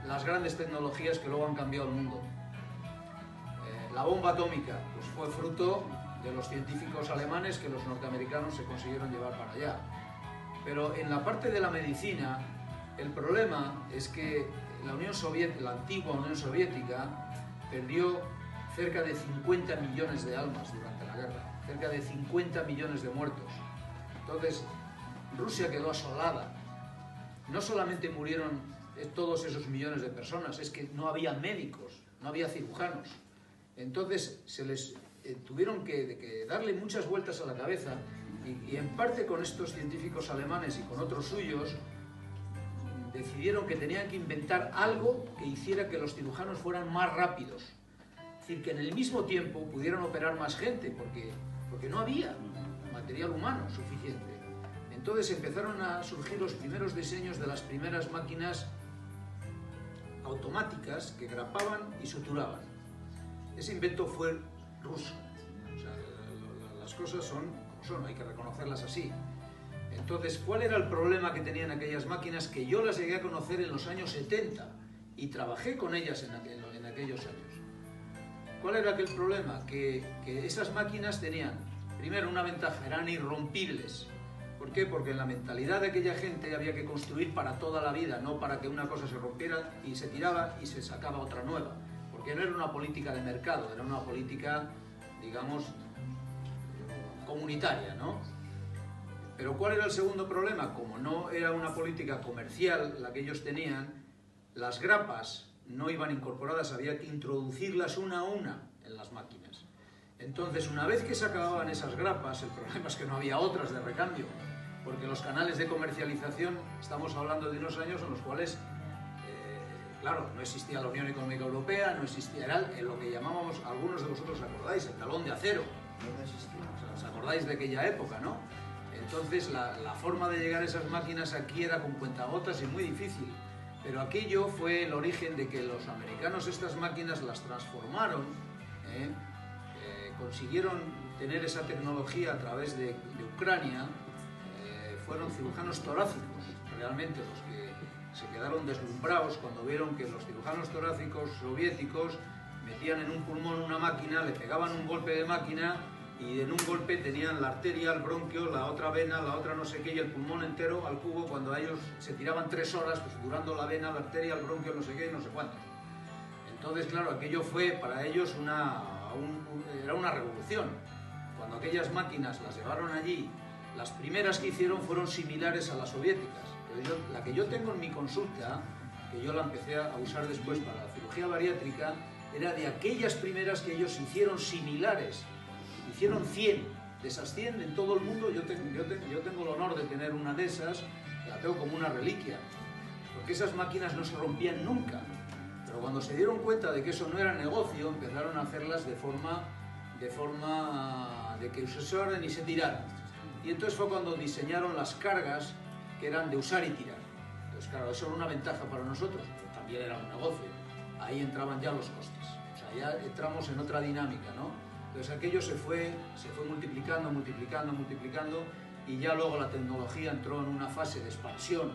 las grandes tecnologías que luego han cambiado el mundo. La bomba atómica pues fue fruto de los científicos alemanes que los norteamericanos se consiguieron llevar para allá. Pero en la parte de la medicina, el problema es que la antigua Unión Soviética perdió cerca de 50 millones de almas durante la guerra, cerca de 50 millones de muertos. Entonces, Rusia quedó asolada. No solamente murieron todos esos millones de personas, es que no había médicos, no había cirujanos. Entonces, se les tuvieron que darle muchas vueltas a la cabeza y en parte con estos científicos alemanes y con otros suyos, decidieron que tenían que inventar algo que hiciera que los cirujanos fueran más rápidos. Es decir, que en el mismo tiempo pudieran operar más gente, porque no había material humano suficiente. Entonces empezaron a surgir los primeros diseños de las primeras máquinas automáticas que grapaban y suturaban. Ese invento fue ruso. O sea, las cosas son como son, hay que reconocerlas así. Entonces, ¿cuál era el problema que tenían aquellas máquinas? Que yo las llegué a conocer en los años 70 y trabajé con ellas en aquellos años. ¿Cuál era aquel problema? Que esas máquinas tenían, primero, una ventaja, eran irrompibles. ¿Por qué? Porque en la mentalidad de aquella gente había que construir para toda la vida, no para que una cosa se rompiera y se tiraba y se sacaba otra nueva. Porque no era una política de mercado, era una política, digamos, comunitaria, ¿no? Pero ¿cuál era el segundo problema? Como no era una política comercial la que ellos tenían, las grapas no iban incorporadas, había que introducirlas una a una en las máquinas. Entonces, una vez que se acababan esas grapas, el problema es que no había otras de recambio, porque los canales de comercialización, estamos hablando de unos años en los cuales, claro, no existía la Unión Económica Europea, no existía, era lo que llamábamos, algunos de vosotros acordáis, el talón de acero. No existía. ¿Os acordáis de aquella época, no? Entonces la forma de llegar a esas máquinas aquí era con cuentagotas y muy difícil. Pero aquello fue el origen de que los americanos estas máquinas las transformaron, consiguieron tener esa tecnología a través de Ucrania, fueron cirujanos torácicos, realmente los que se quedaron deslumbrados cuando vieron que los cirujanos torácicos soviéticos metían en un pulmón una máquina, le pegaban un golpe de máquina y en un golpe tenían la arteria, el bronquio, la otra vena, la otra no sé qué, y el pulmón entero al cubo, cuando a ellos se tiraban 3 horas pues, durando la vena, la arteria, el bronquio, no sé qué, no sé cuánto. Entonces, claro, aquello fue para ellos era una revolución. Cuando aquellas máquinas las llevaron allí, las primeras que hicieron fueron similares a las soviéticas. Pero la que yo tengo en mi consulta, que yo la empecé a usar después para la cirugía bariátrica, era de aquellas primeras que ellos hicieron similares. Hicieron 100, de esas 100 en todo el mundo, yo tengo el honor de tener una de esas, la tengo como una reliquia, porque esas máquinas no se rompían nunca, pero cuando se dieron cuenta de que eso no era negocio, empezaron a hacerlas de forma de que se usaran y se tiraran. Y entonces fue cuando diseñaron las cargas que eran de usar y tirar. Entonces claro, eso era una ventaja para nosotros, pero también era un negocio. Ahí entraban ya los costes, o sea, ya entramos en otra dinámica, ¿no? Entonces aquello se fue multiplicando, y ya luego la tecnología entró en una fase de expansión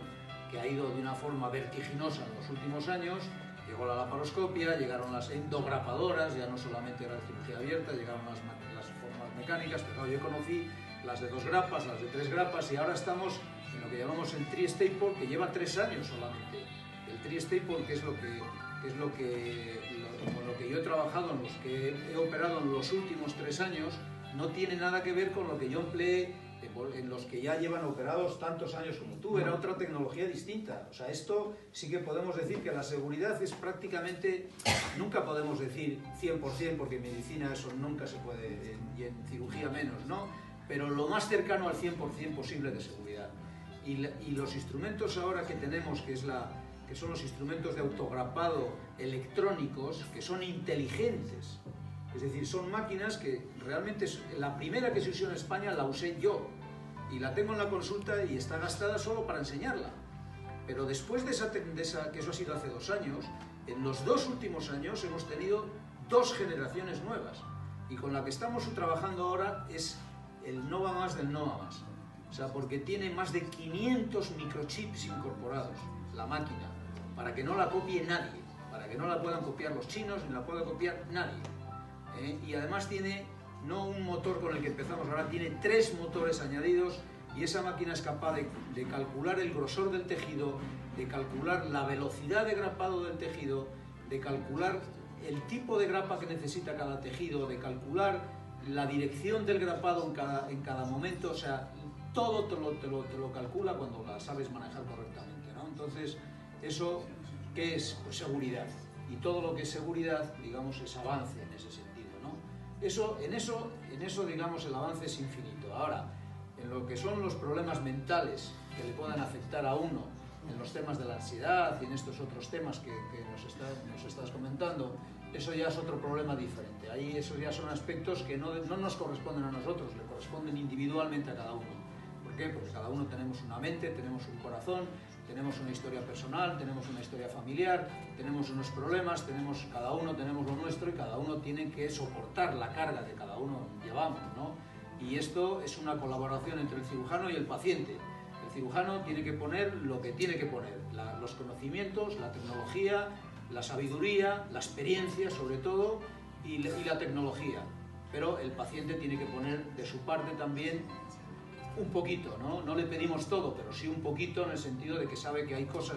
que ha ido de una forma vertiginosa en los últimos años. Llegó la laparoscopia, llegaron las endograpadoras, ya no solamente era la cirugía abierta, llegaron las formas mecánicas, pero yo conocí las de 2 grapas, las de 3 grapas, y ahora estamos en lo que llamamos el tri-staple, que lleva 3 años solamente. El tri-staple, que es con lo que yo he trabajado, en los que he operado en los últimos 3 años, no tiene nada que ver con lo que yo empleé en los que ya llevan operados tantos años como tú. Era otra tecnología distinta. O sea, esto sí que podemos decir que la seguridad es prácticamente, nunca podemos decir 100%, porque en medicina eso nunca se puede, y en cirugía menos, ¿no? Pero lo más cercano al 100% posible de seguridad. Y los instrumentos ahora que tenemos, que son los instrumentos de autograpado electrónicos, que son inteligentes. Es decir, son máquinas que realmente, la primera que se usó en España la usé yo, y la tengo en la consulta y está gastada solo para enseñarla. Pero después de esa que eso ha sido hace 2 años, en los 2 últimos años hemos tenido 2 generaciones nuevas, y con la que estamos trabajando ahora es el no va más del no va más. O sea, porque tiene más de 500 microchips incorporados, la máquina, para que no la copie nadie, para que no la puedan copiar los chinos ni la pueda copiar nadie. Y además tiene no un motor con el que empezamos ahora, tiene 3 motores añadidos, y esa máquina es capaz de calcular el grosor del tejido, de calcular la velocidad de grapado del tejido, de calcular el tipo de grapa que necesita cada tejido, de calcular la dirección del grapado en cada momento. O sea, todo te lo calcula cuando la sabes manejar correctamente, ¿no? Entonces, ¿eso qué es? Pues seguridad. Y todo lo que es seguridad, digamos, es avance en ese sentido, ¿no? En eso, digamos, el avance es infinito. Ahora, en lo que son los problemas mentales que le puedan afectar a uno, en los temas de la ansiedad y en estos otros temas que nos estás comentando, eso ya es otro problema diferente. Ahí esos ya son aspectos que no nos corresponden a nosotros, le corresponden individualmente a cada uno. ¿Por qué? Porque cada uno tenemos una mente, tenemos un corazón, tenemos una historia personal, tenemos una historia familiar, tenemos unos problemas, cada uno tenemos lo nuestro, y cada uno tiene que soportar la carga que cada uno llevamos, ¿no? Y esto es una colaboración entre el cirujano y el paciente. El cirujano tiene que poner lo que tiene que poner, los conocimientos, la tecnología, la sabiduría, la experiencia sobre todo, y la tecnología. Pero el paciente tiene que poner de su parte también un poquito, ¿no? No le pedimos todo, pero sí un poquito, en el sentido de que sabe que hay cosas